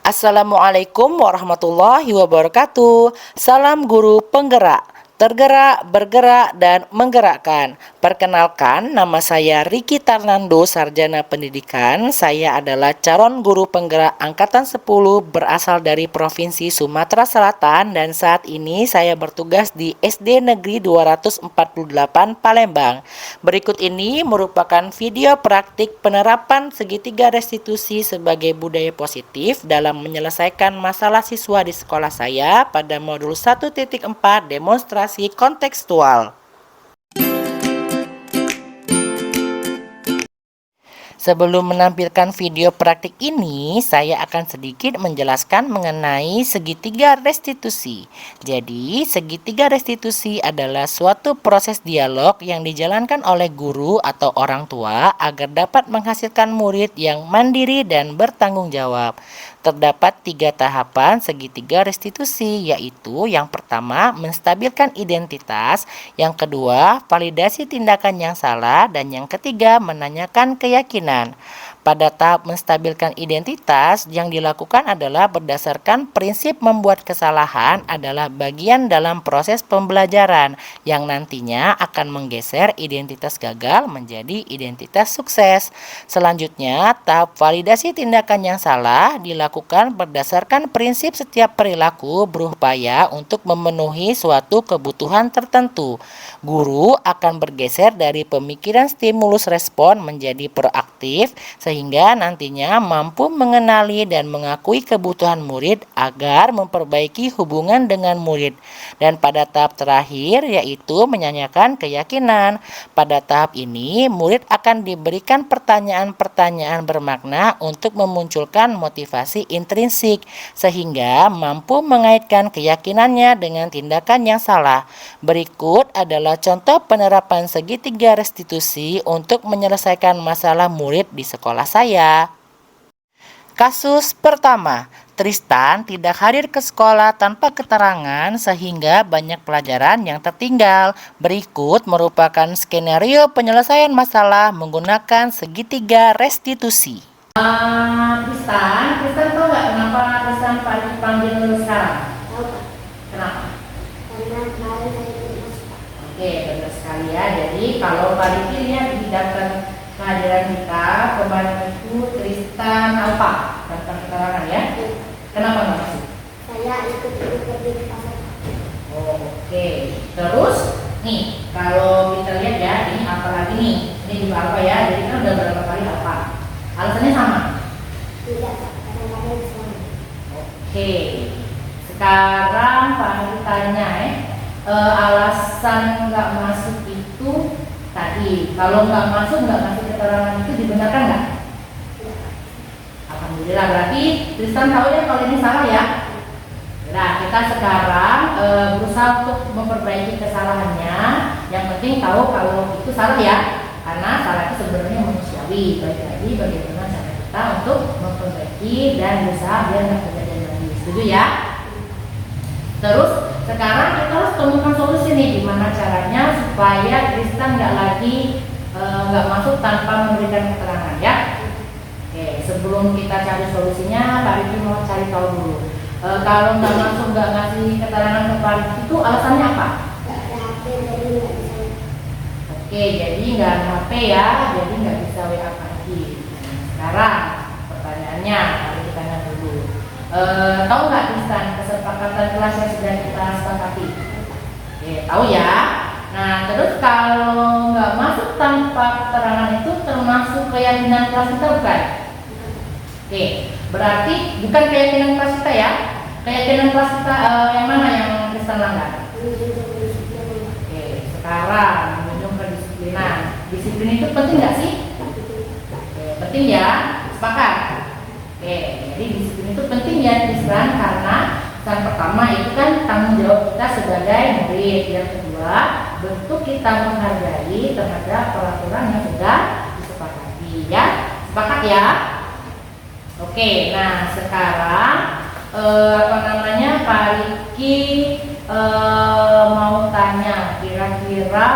Assalamualaikum warahmatullahi wabarakatuh. Salam guru penggerak, tergerak, bergerak, dan menggerakkan. Perkenalkan, nama saya Riki Tarnando, Sarjana Pendidikan. Saya adalah calon guru penggerak Angkatan 10 berasal dari Provinsi Sumatera Selatan dan saat ini saya bertugas di SD Negeri 248 Palembang. Berikut ini merupakan video praktik penerapan segitiga restitusi sebagai budaya positif dalam menyelesaikan masalah siswa di sekolah saya pada modul 1.4 demonstrasi kontekstual. Sebelum menampilkan video praktik ini, saya akan sedikit menjelaskan mengenai segitiga restitusi. Jadi, segitiga restitusi adalah suatu proses dialog yang dijalankan oleh guru atau orang tua agar dapat menghasilkan murid yang mandiri dan bertanggung jawab. Terdapat 3 tahapan segitiga restitusi, yaitu yang pertama, menstabilkan identitas, yang kedua, validasi tindakan yang salah, dan yang ketiga, menanyakan keyakinan. Pada tahap menstabilkan identitas, yang dilakukan adalah berdasarkan prinsip membuat kesalahan adalah bagian dalam proses pembelajaran yang nantinya akan menggeser identitas gagal menjadi identitas sukses. Selanjutnya, tahap validasi tindakan yang salah dilakukan berdasarkan prinsip setiap perilaku berupaya untuk memenuhi suatu kebutuhan tertentu. Guru akan bergeser dari pemikiran stimulus respon menjadi proaktif sehingga nantinya mampu mengenali dan mengakui kebutuhan murid agar memperbaiki hubungan dengan murid. Dan pada tahap terakhir yaitu menanyakan keyakinan. Pada tahap ini murid akan diberikan pertanyaan-pertanyaan bermakna untuk memunculkan motivasi intrinsik sehingga mampu mengaitkan keyakinannya dengan tindakan yang salah. Berikut adalah contoh penerapan segitiga restitusi untuk menyelesaikan masalah murid di sekolah saya. Kasus pertama, Tristan tidak hadir ke sekolah tanpa keterangan sehingga banyak pelajaran yang tertinggal. Berikut merupakan skenario penyelesaian masalah menggunakan segitiga restitusi. Tristan tahu nggak kenapa Tristan dipanggil sekarang? Kenapa? Karena kemarin saya tidak masuk. Oke, benar sekali ya. Jadi kalau Pak Riki lihat di daftar kehadiran kita, kemarin itu Tristan apa? Daftar keterangan ya? Kenapa nggak masuk? Saya ikut pergi ke pasar. Oke. Terus nih, kalau kita lihat ya, ini apa lagi nih? Ini juga apa ya? Jadi kan udah berapa kali apa? Alasannya sama? Tidak, kadang-kadang sama. Oke. Sekarang Pak Riki tanya alasan nggak masuk itu tadi, kalau nggak masuk nggak kasih keterangan itu dibenarkan nggak? Alhamdulillah, berarti Tristan tahu ya kalau ini salah ya. Nah, kita sekarang berusaha untuk memperbaiki kesalahannya. Yang penting tahu kalau itu salah ya, karena salah itu sebenarnya manusiawi. Balik lagi bagaimana cara kita untuk memperbaiki dan berusaha biar nggak kejadian lagi. Setuju ya? Terus sekarang kita harus temukan solusi nih, gimana caranya supaya Tristan nggak masuk tanpa memberikan keterangan ya. Oke, sebelum kita cari solusinya, Pak Riki mau cari tahu dulu. Kalau nggak masuk nggak ngasih keterangan ke Pak Riki itu alasannya apa? Nggak ada HP jadi nggak bisa. Oke, jadi nggak ada HP ya, jadi nggak bisa WA Pak Riki. Sekarang pertanyaannya, Pak Riki tanya dulu. Tahu nggak Tristan kesepakatan kelas yang sudah kita sepakati? Oke, tahu ya. Nah, terus kalau nggak masuk tanpa keterangan itu termasuk keyakinan kelas kita bukan? Oke, berarti bukan keyakinan kelas kita ya. Keyakinan kelas kita yang mana yang Tristan langgar? Oke, sekarang menunjuk kedisiplinan. Disiplin itu penting nggak sih? Oke, penting ya. Sepakat? Oke, jadi disiplin itu penting ya Tristan, karena yang pertama itu kan tanggung jawab kita sebagai murid. Yang kedua, bentuk kita menghargai terhadap peraturan yang sudah disepakati ya. Sepakat ya? Oke, nah sekarang Pak Riki mau tanya kira-kira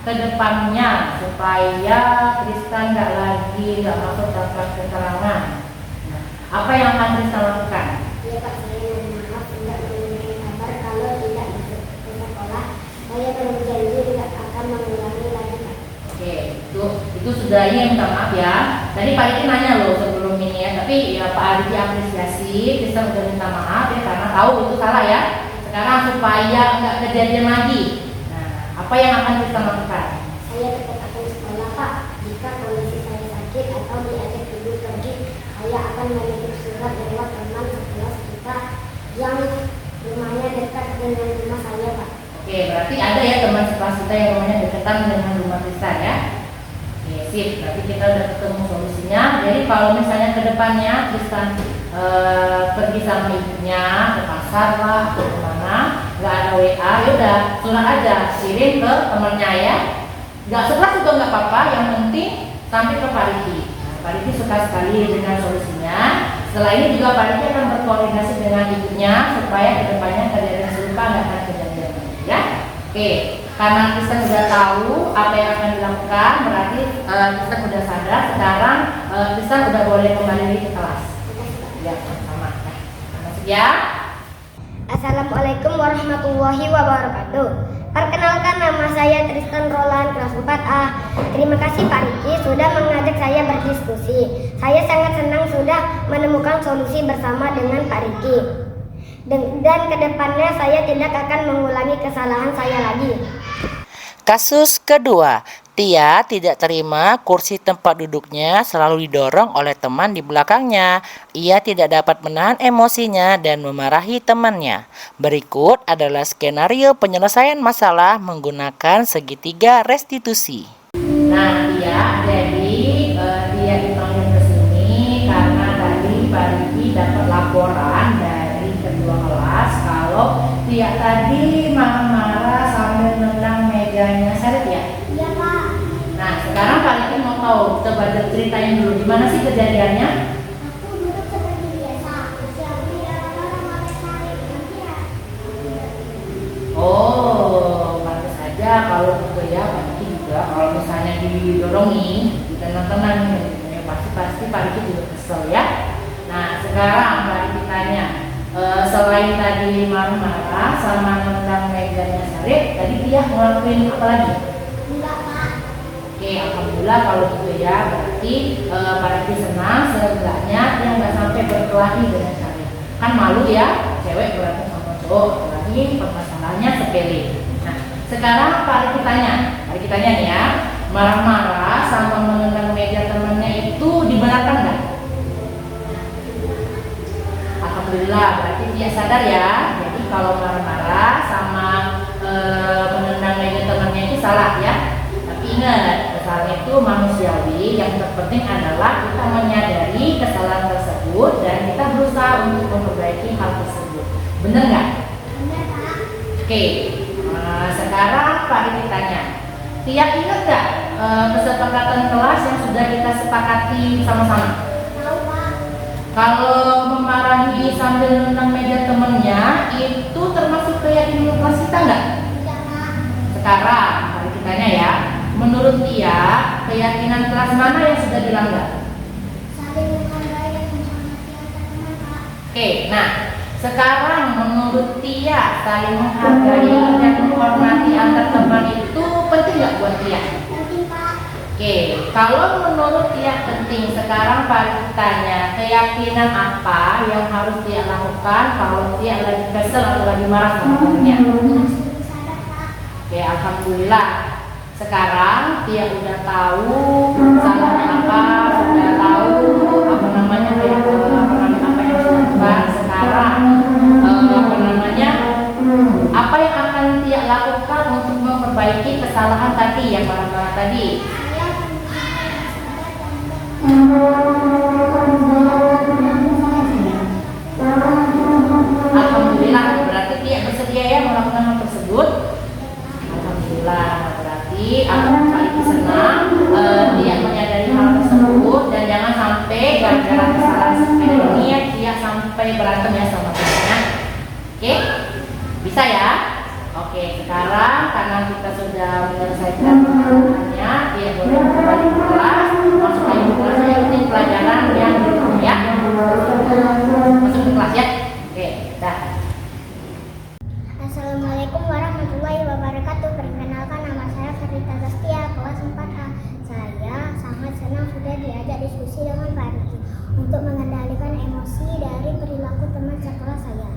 kedepannya supaya Tristan nggak masuk daftar keterangan. Nah, Apa yang akan Tristan lakukan? Iya Pak, saya mohon maaf tidak mengirimkan kabar kalau tidak masuk ke sekolah. Saya berjanji tidak akan mengulangi lagi Pak. Oke, itu sudah ini minta maaf ya. Tadi Pak Riki nanya loh sebelum ini ya, tapi ya Pak Riki apresiasi, Tristan udah minta maaf ya karena tahu itu salah ya. Sekarang supaya nggak kejadian lagi. Nah, apa yang akan Tristan lakukan? Saya tetap akan sekolah Pak. Jika kondisi saya sakit atau diajak ibu pergi, saya akan menitip surat lewat teman sekelas kita yang rumahnya dekat dengan rumah saya Pak. Oke, berarti ada ya teman sekelas kita yang rumahnya dekatan dengan rumah Tristan ya. Oke, sip. Berarti kita udah ketemu solusinya. Jadi kalau misalnya ke depannya Tristan pergi sama ibunya ke pasar lah atau kemana, nggak ada WA, yaudah surat aja kirim ke temennya ya. Nggak sekelas juga nggak apa-apa, yang penting sampai ke Pak Riki. Nah, Pak Riki suka sekali dengan solusinya. Setelah ini juga Pak Riki akan berkoordinasi dengan ibunya supaya kedepannya kejadian serupa nggak akan kejadian lagi ya. Oke, karena Tristan sudah tahu apa yang akan dilakukan, berarti Tristan sudah sadar. Sekarang Tristan sudah boleh kembali ke kelas. Ya, sama. Nah, masuk ya. Assalamualaikum warahmatullahi wabarakatuh. Perkenalkan, nama saya Tristan Roland, kelas 4A. Terima kasih Pak Riki sudah mengajak saya berdiskusi. Saya sangat senang sudah menemukan solusi bersama dengan Pak Riki. Dan kedepannya saya tidak akan mengulangi kesalahan saya lagi. Kasus kedua, Tia tidak terima kursi tempat duduknya selalu didorong oleh teman di belakangnya. Ia tidak dapat menahan emosinya dan memarahi temannya. Berikut adalah skenario penyelesaian masalah menggunakan segitiga restitusi. Nah, Tia, jadi Tia dipanggil ke sini karena tadi Pak Riki dapat laporan dari kedua kelas kalau Tia tadi marah-marah sambil nendang mejanya Seret ya. Iya Pak. Nah, sekarang Pak Riki mau tahu, coba ceritain dulu gimana sih kejadiannya? Aku duduk seperti biasa. Siapa yang marah-marah saya nanti ya? Oh, pantas saja kalau gitu ya, Pak Riki juga kalau misalnya didorongin, ditenang-tenang, ya pasti Pak Riki juga kesel ya. Nah, sekarang Pak Riki tanya, selain tadi marah-marah sama nendang mejanya Sarip, tadi dia ngelakuin apa lagi? Enggak Pak. Oke, alhamdulillah kalau gitu ya, berarti Pak Riki senang seenggaknya dia nggak sampai berkelahi dengan Sarip. Kan malu ya, cewek berantem sama cowok, apalagi permasalahannya sepele. Nah, sekarang Pak Riki tanya nih ya, marah-marah sama menendang meja temannya itu dibenarkan nggak? Alhamdulillah, berarti dia sadar ya. Jadi kalau marah-marah sama menendang meja temannya itu salah ya. Tapi ingat, kesalahan itu manusiawi. Yang terpenting adalah kita menyadari kesalahan tersebut dan kita berusaha untuk memperbaiki hal tersebut. Bener nggak? Benar Pak. Oke, sekarang Pak Riki tanya, Tia ingat nggak kesepakatan kelas yang sudah kita sepakati sama-sama? Tahu Pak. Kalau memarahi sambil nendang meja temennya itu termasuk keyakinan kelas kita nggak? Tidak Pak. Sekarang mari kita tanya ya, menurut Tia keyakinan kelas mana yang sudah dilanggar? Saling menghargai dan menghormati antar teman Pak. Oke, nah sekarang menurut Tia saling menghargai dan menghormati antar teman itu penting nggak buat Tia? Penting Pak. Oke, kalau menurut Tia penting, sekarang Pak Riki tanya, keyakinan apa yang harus Tia lakukan kalau Tia lagi kesel atau lagi marah sama temennya? Langsung sadar Pak. Oke, alhamdulillah. Sekarang Tia udah tahu salahnya apa, sudah tahu apa namanya apa yang dilakukan. Sekarang apa yang akan Tia lakukan untuk memperbaiki kesalahan tadi yang marah-marah tadi? Saya akan sadar dan Alhamdulillah, berarti Tia bersedia ya melakukan hal tersebut. Alhamdulillah, berarti Pak Riki senang Tia menyadari hal tersebut dan jangan sampai gara-gara kesalahan sepele ini ya Tia sampai berantem ya sama temannya. Oke, bisa ya? Oke, sekarang karena kita sudah menyelesaikan permasalahannya, Tia boleh kembali ke kelas, masuk ke kelasnya yang penting pelajaran. berdiskusi dengan Pak Riki untuk mengendalikan emosi dari perilaku teman sekelas saya.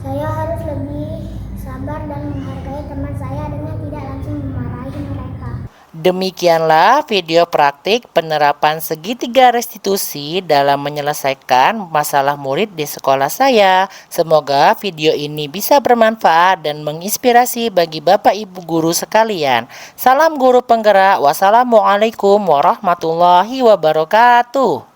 Saya harus lebih sabar dan menghargai teman saya dengan tidak langsung memarahi mereka. Demikianlah video praktik penerapan segitiga restitusi dalam menyelesaikan masalah murid di sekolah saya. Semoga video ini bisa bermanfaat dan menginspirasi bagi Bapak Ibu guru sekalian. Salam guru penggerak. Wassalamualaikum warahmatullahi wabarakatuh.